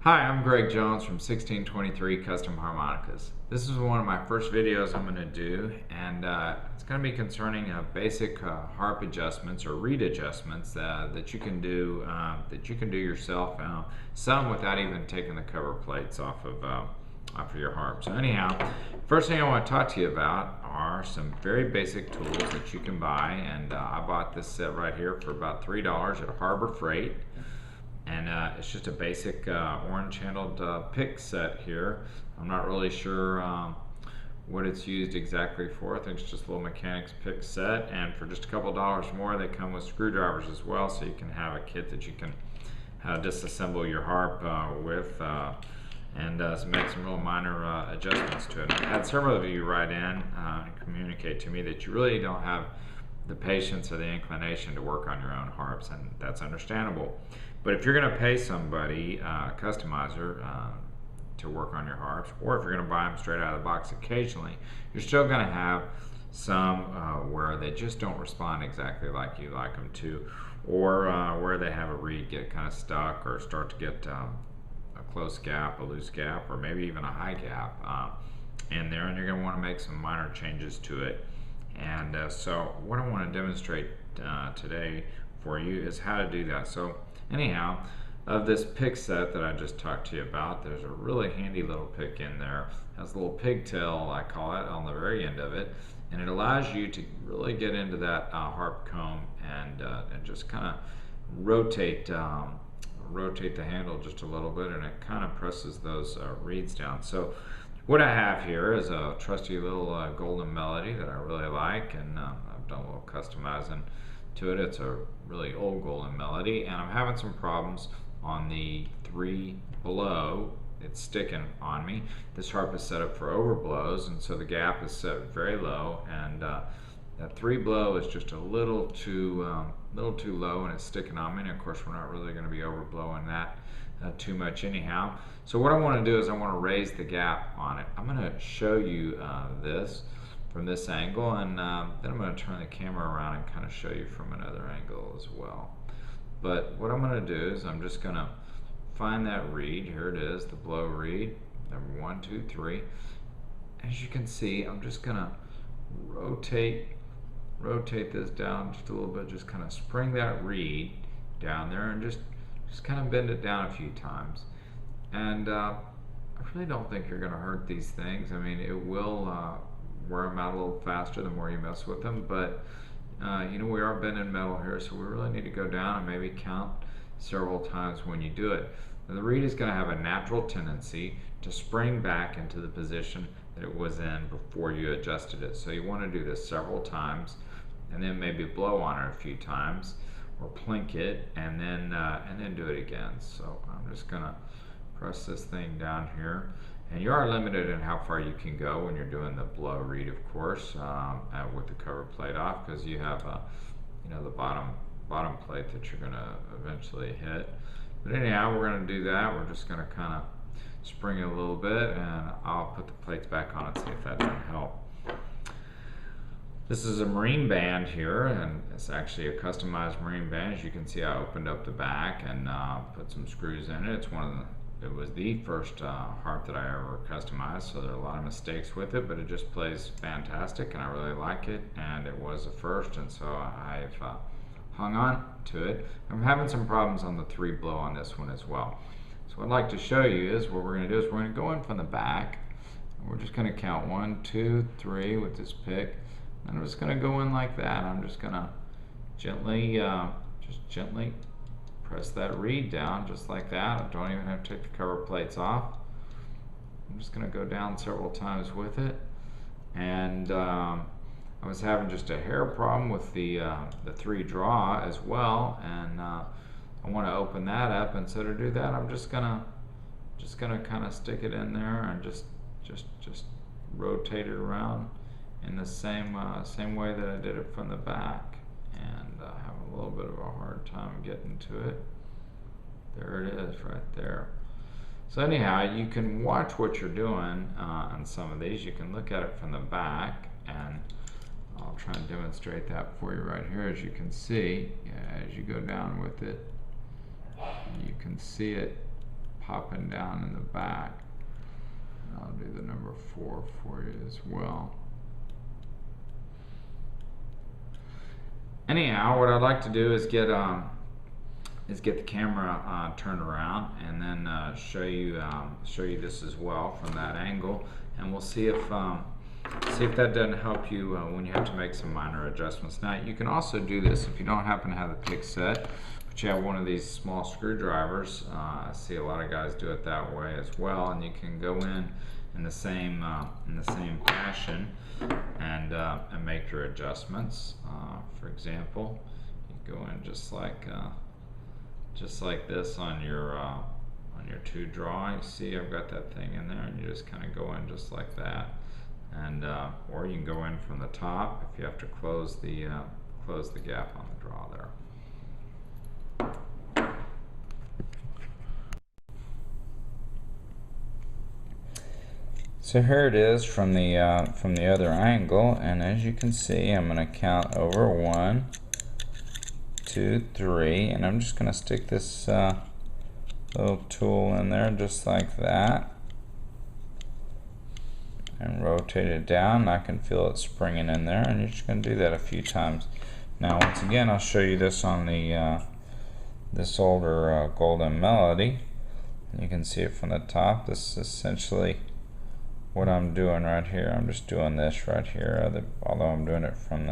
Hi, I'm Greg Jones from 1623 Custom Harmonicas. This is one of my first videos I'm going to do, and it's going to be concerning basic harp adjustments or reed adjustments that you can do yourself. Some without even taking the cover plates off of your harp. So anyhow, first thing I want to talk to you about are some very basic tools that you can buy, and I bought this set right here for about $3 at Harbor Freight. And it's just a basic orange handled pick set here. I'm not really sure what it's used exactly for. I think it's just a little mechanics pick set, and for just a couple dollars more they come with screwdrivers as well, so you can have a kit that you can disassemble your harp with and make some real minor adjustments to it. I've had several of you write in and communicate to me that you really don't have the patience or the inclination to work on your own harps, and that's understandable. But if you're going to pay somebody, a customizer, to work on your harps, or if you're going to buy them straight out of the box occasionally, you're still going to have some where they just don't respond exactly like you like them to, or where they have a reed get kind of stuck or start to get a close gap, a loose gap, or maybe even a high gap in there, and you're going to want to make some minor changes to it. And so what I want to demonstrate today for you is how to do that. So anyhow, of this pick set that I just talked to you about, there's a really handy little pick in there. It has a little pigtail, I call it, on the very end of it, and it allows you to really get into that harp comb and just kind of rotate the handle just a little bit, and it kind of presses those reeds down. So what I have here is a trusty little golden melody that I really like, and I've done a little customizing to it. It's a really old golden melody, and I'm having some problems on the 3 below. It's sticking on me. This harp is set up for overblows, and so the gap is set very low, and that 3 below is just a little too low, and it's sticking on me. And of course, we're not really going to be overblowing that too much anyhow. So what I want to do is I want to raise the gap on it. I'm going to show you this from this angle, and then I'm going to turn the camera around and kind of show you from another angle as well. But what I'm going to do is I'm just going to find that reed. Here it is, the blow reed, number 1, 2, 3. As you can see, I'm just going to rotate this down just a little bit, just kind of spring that reed down there and just kind of bend it down a few times. And I really don't think you're going to hurt these things. I mean, it will wear them out a little faster the more you mess with them, but you know, we are bending metal here, so we really need to go down and maybe count several times when you do it. Now, the reed is going to have a natural tendency to spring back into the position that it was in before you adjusted it. So you want to do this several times, and then maybe blow on it a few times, or plink it, and then do it again. So I'm just going to press this thing down here, and you are limited in how far you can go when you're doing the blow reed, of course, with the cover plate off, because you have you know, the bottom plate that you're going to eventually hit. But anyhow, we're going to do that. We're just going to kind of spring it a little bit, and I'll put the plates back on and see if that doesn't help. This is a marine band here, and it's actually a customized marine band. As you can see, I opened up the back and put some screws in it. It was the first harp that I ever customized, so there are a lot of mistakes with it, but it just plays fantastic, and I really like it, and it was a first, and so I've hung on to it. I'm having some problems on the 3 blow on this one as well. So what I'd like to show you is what we're going to do is we're going to go in from the back, and we're just going to count 1, 2, 3 with this pick. And I'm just going to go in like that. I'm just going to gently press that reed down just like that. I don't even have to take the cover plates off. I'm just going to go down several times with it. And I was having just a hair problem with the 3 draw as well, and I want to open that up. And so to do that, I'm just gonna kind of stick it in there and just rotate it around in the same way that I did it from the back, and have a little bit of a hard time getting to it. There it is right there. So anyhow, you can watch what you're doing on some of these. You can look at it from the back, and I'll try and demonstrate that for you right here. As you can see, as you go down with it, you can see it popping down in the back. I'll do the number 4 for you as well. Anyhow, what I'd like to do is get the camera turned around, and then show you this as well from that angle, and we'll see if that doesn't help you when you have to make some minor adjustments. Now, you can also do this if you don't happen to have the pick set, but you have one of these small screwdrivers. I see a lot of guys do it that way as well, and you can go in the same fashion and make your adjustments. For example, you go in just like this on your 2 draw. You see I've got that thing in there, and you just kind of go in just like that, and or you can go in from the top if you have to close the gap on the draw there. So here it is from the other angle, and as you can see, I'm going to count over 1, 2, 3, and I'm just going to stick this little tool in there just like that, and rotate it down. I can feel it springing in there, and you're just going to do that a few times. Now, once again, I'll show you this on the this older Golden Melody. You can see it from the top. This is essentially what I'm doing right here. I'm just doing this right here, although I'm doing it from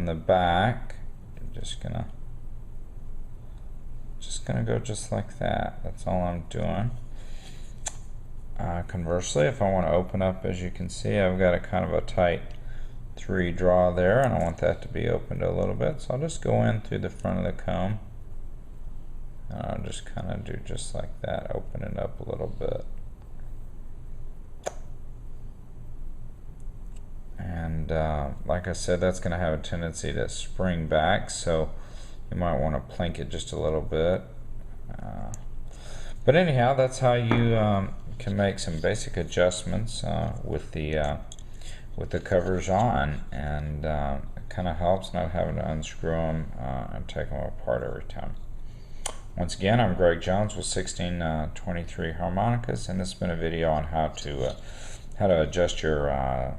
the back. You're just gonna go just like that. That's all I'm doing. Conversely, if I want to open up, as you can see, I've got a kind of a tight 3 draw there, and I want that to be opened a little bit. So I'll just go in through the front of the comb, and I'll just kind of do just like that, open it up a little bit. And like I said, that's going to have a tendency to spring back, so you might want to plink it just a little bit. But anyhow, that's how you can make some basic adjustments with the covers on, and it kind of helps not having to unscrew them and take them apart every time. Once again, I'm Greg Jones with 1623 Harmonicas, and this has been a video on how to adjust your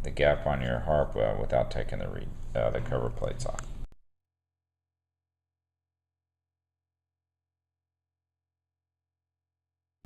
the gap on your harp without taking the cover plates off.